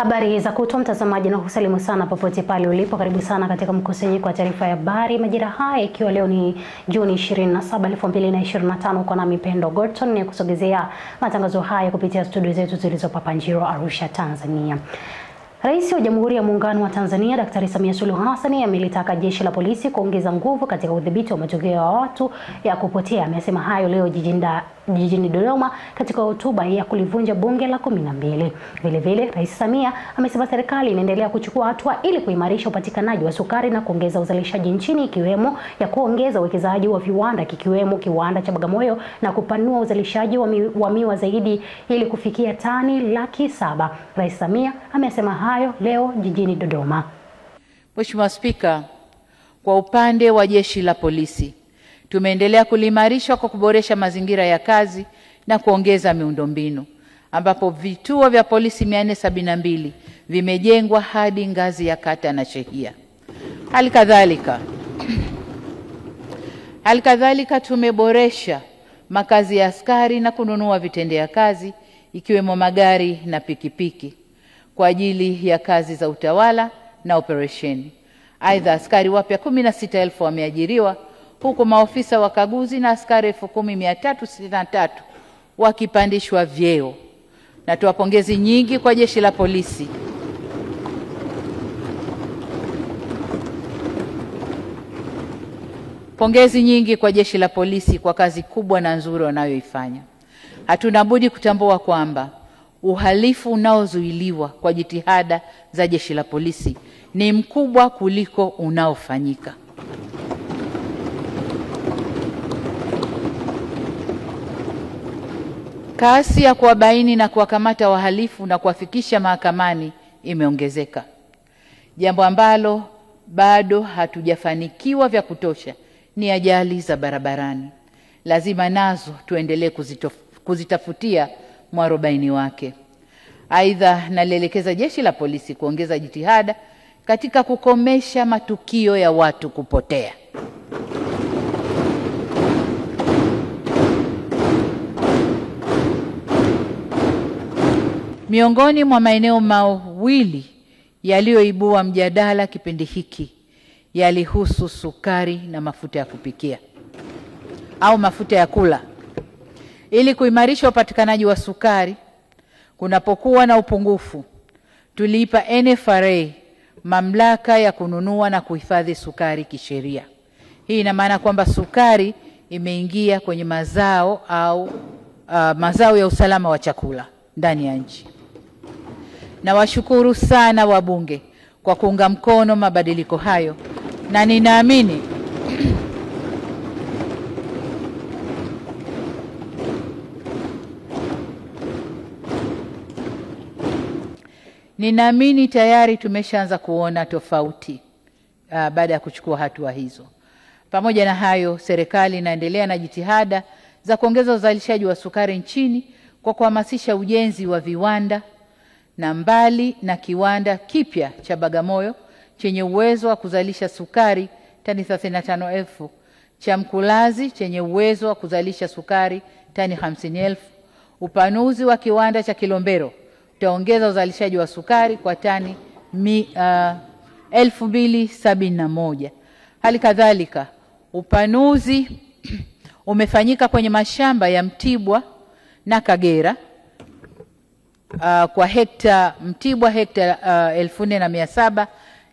Habari za kutwa mtazamaji, na kusalimu sana popote pale ulipo. Karibu sana katika mkusanyiko wa taarifa ya habari majira haya, ikiwa leo ni Juni 27, 2025. Uko na Pendo Gorton ni kusogezea matangazo haya kupitia studio zetu zilizopo hapa Njiro, Arusha, Tanzania. Rais wa Jamhuri ya Muungano wa Tanzania Daktari Samia Suluhu Hassan amelitaka jeshi la polisi kuongeza nguvu katika udhibiti wa matukio ya watu ya kupotea. Amesema hayo leo jijini Dodoma katika hotuba ya kulivunja bunge la 12. Vile vile Rais Samia amesema serikali inaendelea kuchukua hatua ili kuimarisha upatikanaji wa sukari na kuongeza uzalishaji nchini, ikiwemo ya kuongeza uwekezaji wa viwanda kikiwemo kiwanda cha Bagamoyo na kupanua uzalishaji wa miwa zaidi ili kufikia tani 700,000. Rais Samia amesema hayo leo jijini Dodoma. Mheshimiwa Spika, kwa upande wa jeshi la polisi tumeendelea kuliimarisha kwa kuboresha mazingira ya kazi na kuongeza miundombinu, ambapo vituo vya polisi 472 vimejengwa hadi ngazi ya kata na shehia. Halikadhalika tumeboresha makazi ya askari na kununua vitendea kazi ikiwemo magari na pikipiki kwa ajili ya kazi za utawala na operesheni. Aidha, askari wapya 16,000 wameajiriwa, huku maofisa wakaguzi na askari 10,363 wakipandishwa vyeo. Natoa pongezi nyingi kwa jeshi la polisi kwa kazi kubwa na nzuri wanayoifanya. Hatuna budi kutambua kwamba uhalifu unaozuiliwa kwa jitihada za jeshi la polisi ni mkubwa kuliko unaofanyika. Kasi ya kuwabaini na kuwakamata wahalifu na kuwafikisha mahakamani imeongezeka, jambo ambalo bado hatujafanikiwa vya kutosha ni ajali za barabarani. Lazima nazo tuendelee kuzitafutia mwarobaini wake. Aidha, nalielekeza jeshi la polisi kuongeza jitihada katika kukomesha matukio ya watu kupotea. Miongoni mwa maeneo mawili yaliyoibua mjadala kipindi hiki yalihusu sukari na mafuta ya kupikia au mafuta ya kula. Ili kuimarisha upatikanaji wa sukari kunapokuwa na upungufu, tuliipa NFRA mamlaka ya kununua na kuhifadhi sukari kisheria. Hii ina maana kwamba sukari imeingia kwenye mazao au mazao ya usalama wa chakula ndani ya nchi. Nawashukuru sana wabunge kwa kuunga mkono mabadiliko hayo, na ninaamini tayari tumeshaanza kuona tofauti baada ya kuchukua hatua hizo. Pamoja na hayo, serikali inaendelea na jitihada za kuongeza uzalishaji wa sukari nchini kwa kuhamasisha ujenzi wa viwanda, na mbali na kiwanda kipya cha Bagamoyo chenye uwezo wa kuzalisha sukari tani 35,000, cha Mkulazi chenye uwezo wa kuzalisha sukari tani 50,000, upanuzi wa kiwanda cha Kilombero utaongeza uzalishaji wa sukari kwa tani 2,071. Halikadhalika, upanuzi umefanyika kwenye mashamba ya Mtibwa na Kagera kwa Mtibwa hekta 4,700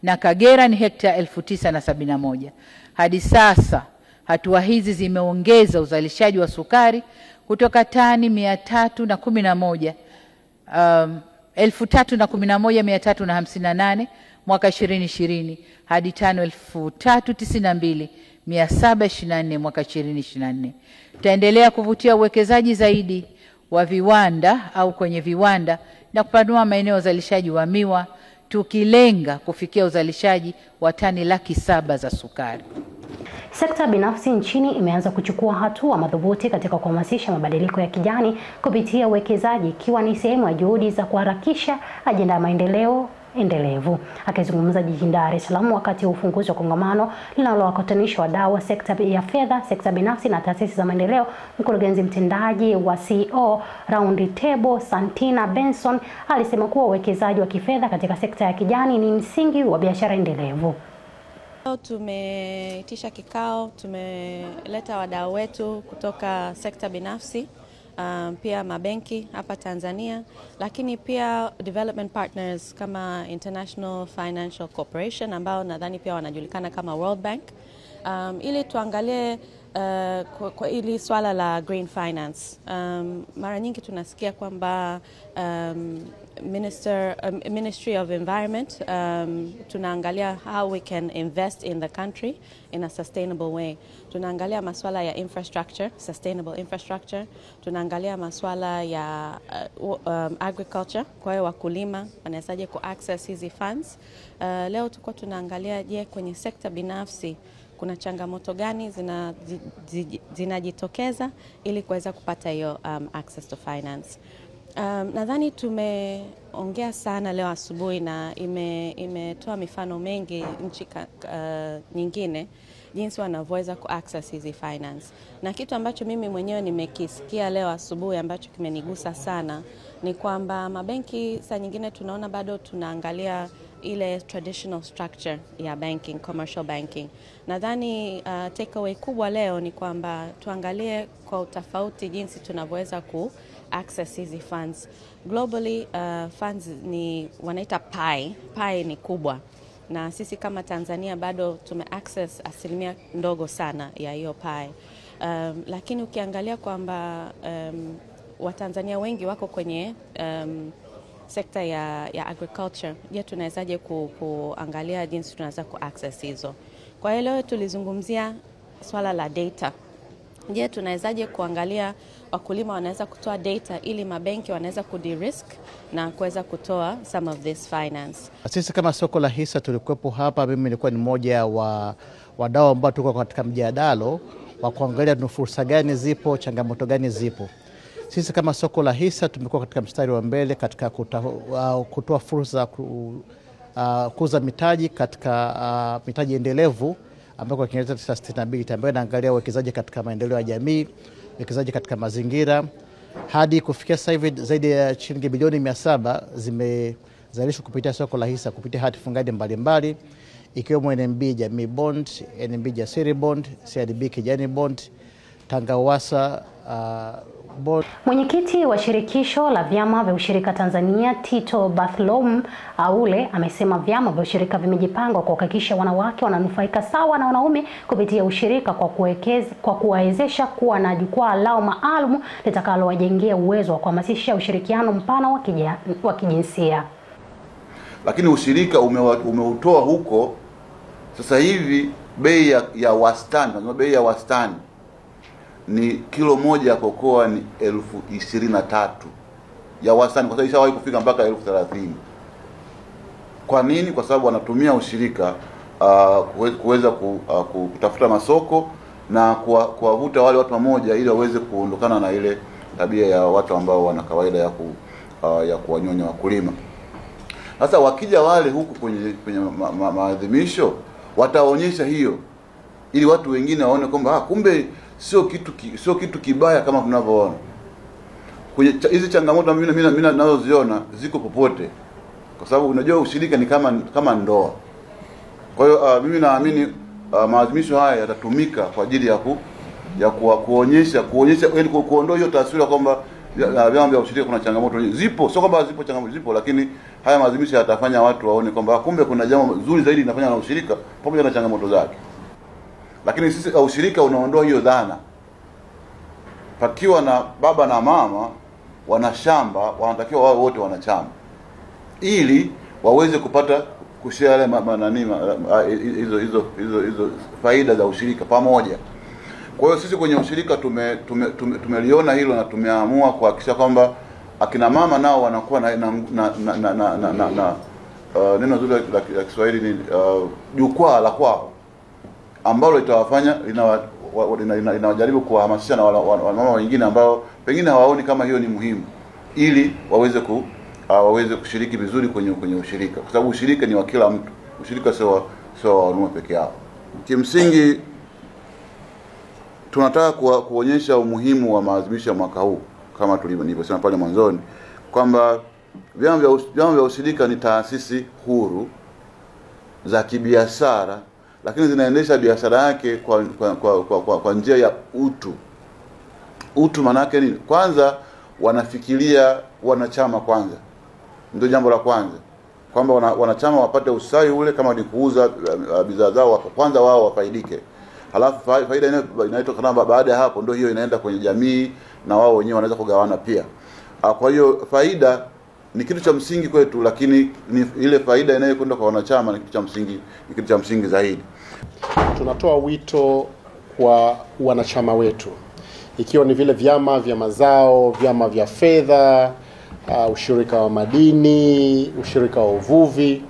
na Kagera ni hekta 9,071. Hadi sasa hatua hizi zimeongeza uzalishaji wa sukari kutoka tani 311,358 mwaka 2020 hadi tani 392,724 mwaka 2024. Tutaendelea kuvutia uwekezaji zaidi wa viwanda au kwenye viwanda na kupanua maeneo ya uzalishaji wa miwa, tukilenga kufikia uzalishaji wa tani 700,000 za sukari. Sekta binafsi nchini imeanza kuchukua hatua madhubuti katika kuhamasisha mabadiliko ya kijani kupitia uwekezaji, ikiwa ni sehemu ya juhudi za kuharakisha ajenda ya maendeleo endelevu. Akizungumza jijini Dar es Salaam wakati wa ufunguzi wa kongamano linalowakutanisha wadau wa sekta ya fedha, sekta binafsi na taasisi za maendeleo, mkurugenzi mtendaji wa CEO Round Table Santina Benson alisema kuwa uwekezaji wa kifedha katika sekta ya kijani ni msingi wa biashara endelevu. Tumeitisha kikao, tumeleta wadau wetu kutoka sekta binafsi, pia mabenki hapa Tanzania, lakini pia development partners kama International Financial Corporation ambao nadhani pia wanajulikana kama World Bank, ili tuangalie kwa ili swala la green finance. Mara nyingi tunasikia kwamba Ministry of Environment, tunaangalia how we can invest in the country in a sustainable way. Tunaangalia masuala ya infrastructure, sustainable infrastructure. Tunaangalia masuala ya agriculture, kwa hiyo wakulima wanawezaje ku access hizi funds. Leo tuko tunaangalia je, kwenye sekta binafsi kuna changamoto gani zinajitokeza ili kuweza kupata hiyo access to finance. Nadhani tumeongea sana leo asubuhi na imetoa mifano mengi nchi nyingine jinsi wanavyoweza ku access hizi finance. Na kitu ambacho mimi mwenyewe nimekisikia leo asubuhi ambacho kimenigusa sana ni kwamba mabenki saa nyingine tunaona bado tunaangalia ile traditional structure ya banking, commercial banking. Nadhani takeaway kubwa leo ni kwamba tuangalie kwa utofauti jinsi tunavyoweza ku access hizi funds. Globally funds ni wanaita pie ni kubwa. Na sisi kama Tanzania bado tume access asilimia ndogo sana ya hiyo pie. Lakini ukiangalia kwamba Watanzania wengi wako kwenye sekta ya agriculture, je, tunawezaje kuangalia jinsi tunaweza ku access hizo. Kwa hiyo leo tulizungumzia swala la data. Je, tunawezaje kuangalia wakulima wanaweza kutoa data ili mabenki wanaweza kudirisk na kuweza kutoa some of this finance. Sisi kama soko la hisa tulikuwepo hapa, mimi nilikuwa ni mmoja wa wadau ambao tuko katika mjadala wa kuangalia ni fursa gani zipo, changamoto gani zipo. Sisi kama soko la hisa tumekuwa katika mstari wa mbele katika kutoa fursa kuuza mitaji katika mitaji endelevu ambayo kwa Kiingereza sustainability, ambayo inaangalia uwekezaji katika maendeleo ya jamii, uwekezaji katika mazingira. Hadi kufikia sasa hivi zaidi ya shilingi bilioni 700 zimezalishwa kupitia soko la hisa kupitia hati fungani mbalimbali, ikiwemo NMB Jamii Bond, NMB Jasiri Bond, CRDB Kijani Bond, Tangawasa Bond. Mwenyekiti wa shirikisho la vyama vya ushirika Tanzania Tito Bartholom Aule amesema vyama vya ushirika vimejipanga kuhakikisha wanawake wananufaika sawa na wanaume kupitia ushirika kwa kuwawezesha kuwa na jukwaa lao maalum litakalowajengea uwezo wa kuhamasisha ushirikiano mpana wa kijinsia. Lakini ushirika umeutoa huko sasa hivi bei ya wastani, bei ya wastani ni kilo moja ya kokoa ni 23,000 ya wastani, kwa sababu ishawahi kufika mpaka 30,000. Kwa nini? Kwa sababu wanatumia ushirika kuweza kutafuta masoko na kuwavuta wale watu pamoja ili waweze kuondokana na ile tabia ya watu ambao wana kawaida ya kuwanyonya wakulima. Sasa wakija wale huku kwenye maadhimisho wataonyesha hiyo ili watu wengine waone kwamba kumbe sio kitu kibaya kama tunavyoona. Kwenye hizi changamoto mimi ninazoziona ziko popote. Kwa sababu unajua ushirika ni kama ndoa. Kwa hiyo mimi naamini maadhimisho haya yatatumika kwa ajili ya kuonyesha yaani kuondoa hiyo taswira kwamba vyama vya ushirika kuna changamoto. Zipo, sio kwamba zipo changamoto, zipo, lakini haya maadhimisho yatafanya watu waone kwamba kumbe kuna jambo zuri zaidi linafanywa na ushirika pamoja na changamoto zake. Lakini sisi ushirika unaondoa hiyo dhana. Pakiwa na baba na mama wana shamba, wanatakiwa wao wote wanachama ili waweze kupata kushare hizo faida za ushirika pamoja. Kwa hiyo sisi kwenye ushirika tumeliona hilo na tumeamua kuhakikisha kwamba akina mama nao wanakuwa na neno zuri la Kiswahili ni jukwaa la kwao ambalo litawafanya linawajaribu kuhamasisha na wamama wengine ambao pengine hawaoni kama hiyo ni muhimu ili waweze waweze kushiriki vizuri kwenye ushirika, kwa sababu ushirika ni wa kila mtu. Ushirika sio wanaume peke yao. Kimsingi tunataka kuonyesha umuhimu wa maadhimisho ya mwaka huu, kama nilivyosema pale mwanzoni kwamba vyama vya ushirika ni taasisi huru za kibiashara, lakini zinaendesha biashara yake kwa njia ya utu. Utu maana yake nini? Kwanza wanafikiria wanachama kwanza. Ndio jambo la kwanza. Kwamba wanachama wapate usawi ule, kama ni kuuza bidhaa zao kwanza wao wafaidike. Halafu faida inayotoka baada ya hapo ndio hiyo inaenda kwenye jamii na wao wenyewe wanaweza kugawana pia. Kwa hiyo faida ni kitu cha msingi kwetu, lakini ile faida inayokwenda kwa wanachama ni kitu cha msingi zaidi. Tunatoa wito kwa wanachama wetu, ikiwa ni vile vyama vya mazao, vyama vya fedha, ushirika wa madini, ushirika wa uvuvi,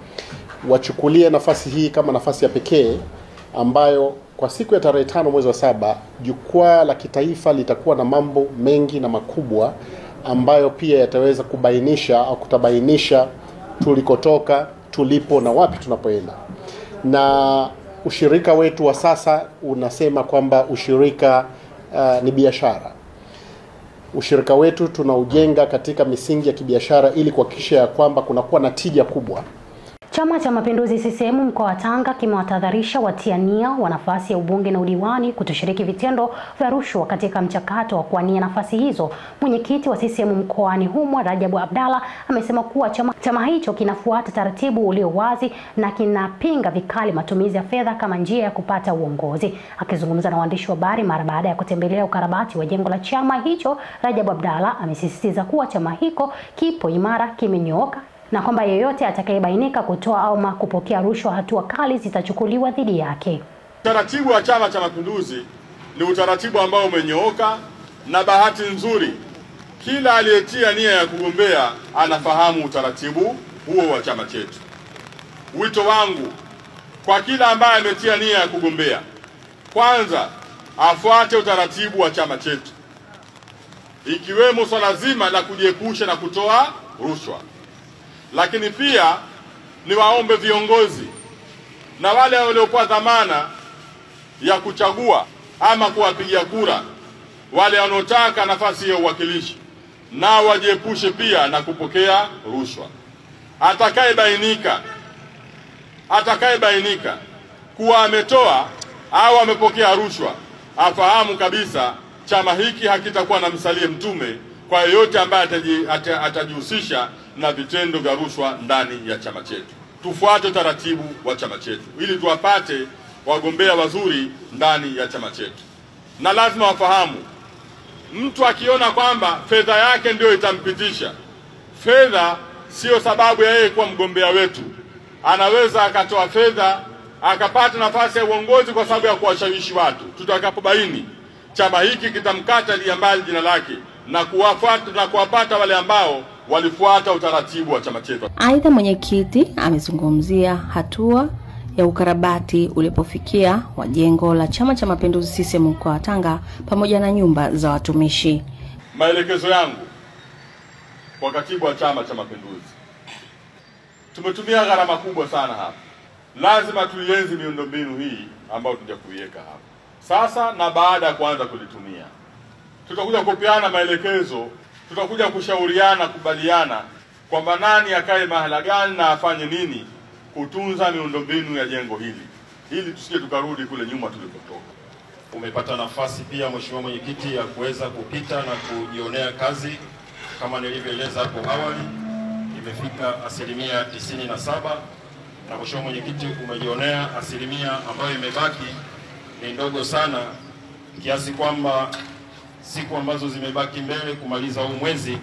wachukulie nafasi hii kama nafasi ya pekee ambayo kwa siku ya tarehe 5 mwezi wa 7 jukwaa la kitaifa litakuwa na mambo mengi na makubwa ambayo pia yataweza kubainisha au kutabainisha tulikotoka, tulipo na wapi tunapoenda. Na ushirika wetu wa sasa unasema kwamba ushirika ni biashara. Ushirika wetu tunaujenga katika misingi ya kibiashara ili kuhakikisha ya kwamba kunakuwa na tija kubwa. Chama cha Mapinduzi CCM mkoa wa Tanga kimewatahadharisha watiania wa nafasi ya ubunge na udiwani kutoshiriki vitendo vya rushwa katika mchakato wa kuwania nafasi hizo. Mwenyekiti wa CCM mkoani humo Rajabu Abdalla amesema kuwa chama hicho kinafuata taratibu ulio wazi na kinapinga vikali matumizi ya fedha kama njia ya kupata uongozi. Akizungumza na waandishi wa habari mara baada ya kutembelea ukarabati wa jengo la chama hicho, Rajabu Abdalla amesisitiza kuwa chama hiko kipo imara, kimenyooka na kwamba yeyote atakayebainika kutoa au kupokea rushwa hatua kali zitachukuliwa dhidi yake. Utaratibu wa Chama cha Mapinduzi ni utaratibu ambao umenyooka, na bahati nzuri kila aliyetia nia ya kugombea anafahamu utaratibu huo wa chama chetu. Wito wangu kwa kila ambaye ametia nia ya kugombea, kwanza afuate utaratibu wa chama chetu, ikiwemo swala zima la kujiepusha na kutoa rushwa. Lakini pia niwaombe viongozi na wale waliopewa dhamana ya kuchagua ama kuwapigia kura wale wanaotaka nafasi ya uwakilishi, nao wajiepushe pia na kupokea rushwa. Atakayebainika kuwa ametoa au amepokea rushwa, afahamu kabisa chama hiki hakitakuwa na msalie mtume kwa yeyote ambaye atajihusisha na vitendo vya rushwa ndani ya chama chetu. Tufuate taratibu wa chama chetu ili tuwapate wagombea wazuri ndani ya chama chetu. Na lazima wafahamu, mtu akiona kwamba fedha yake ndio itampitisha, fedha sio sababu ya yeye kuwa mgombea wetu. Anaweza akatoa fedha akapata nafasi ya uongozi kwa sababu ya kuwashawishi watu. Tutakapobaini, chama hiki kitamkata mbali jina lake na kuwapata wale ambao walifuata utaratibu wa chama chetu. Aidha, mwenyekiti amezungumzia hatua ya ukarabati ulipofikia wa jengo la Chama cha Mapinduzi CCM mkoa wa Tanga pamoja na nyumba za watumishi. Maelekezo yangu kwa katibu wa Chama cha Mapinduzi, tumetumia gharama kubwa sana hapa. Lazima tuienzi miundombinu hii ambayo tunakuiweka hapa sasa, na baada ya kuanza kulitumia tutakuja kupeana maelekezo, tutakuja kushauriana, kubaliana kwamba nani akae mahala gani na afanye nini kutunza miundombinu ya jengo hili, ili tusije tukarudi kule nyuma tulipotoka. Umepata nafasi pia Mheshimiwa Mwenyekiti ya kuweza kupita na kujionea kazi. Kama nilivyoeleza hapo awali, imefika 97%, na Mheshimiwa Mwenyekiti umejionea asilimia ambayo imebaki ni ndogo sana, kiasi kwamba siku ambazo zimebaki mbele kumaliza huu mwezi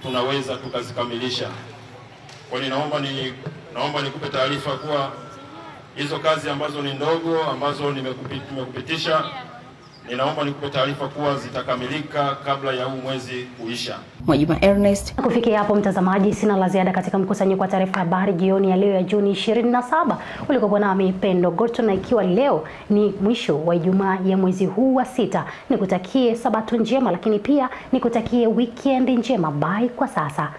tunaweza tukazikamilisha. Kwa hiyo naomba nikupe taarifa kuwa hizo kazi ambazo ni ndogo ambazo nimekupitisha, ninaomba nikupe taarifa kuwa zitakamilika kabla ya huu mwezi kuisha. Mwajuma Ernest. Kufikia hapo mtazamaji, sina la ziada katika mkusanyiko wa taarifa habari jioni ya leo ya Juni 27. Ulikuwa nami Pendo Gorton, na ikiwa leo ni mwisho wa Ijumaa ya mwezi huu wa 6, nikutakie sabato njema, lakini pia nikutakie weekend njema. Bye kwa sasa.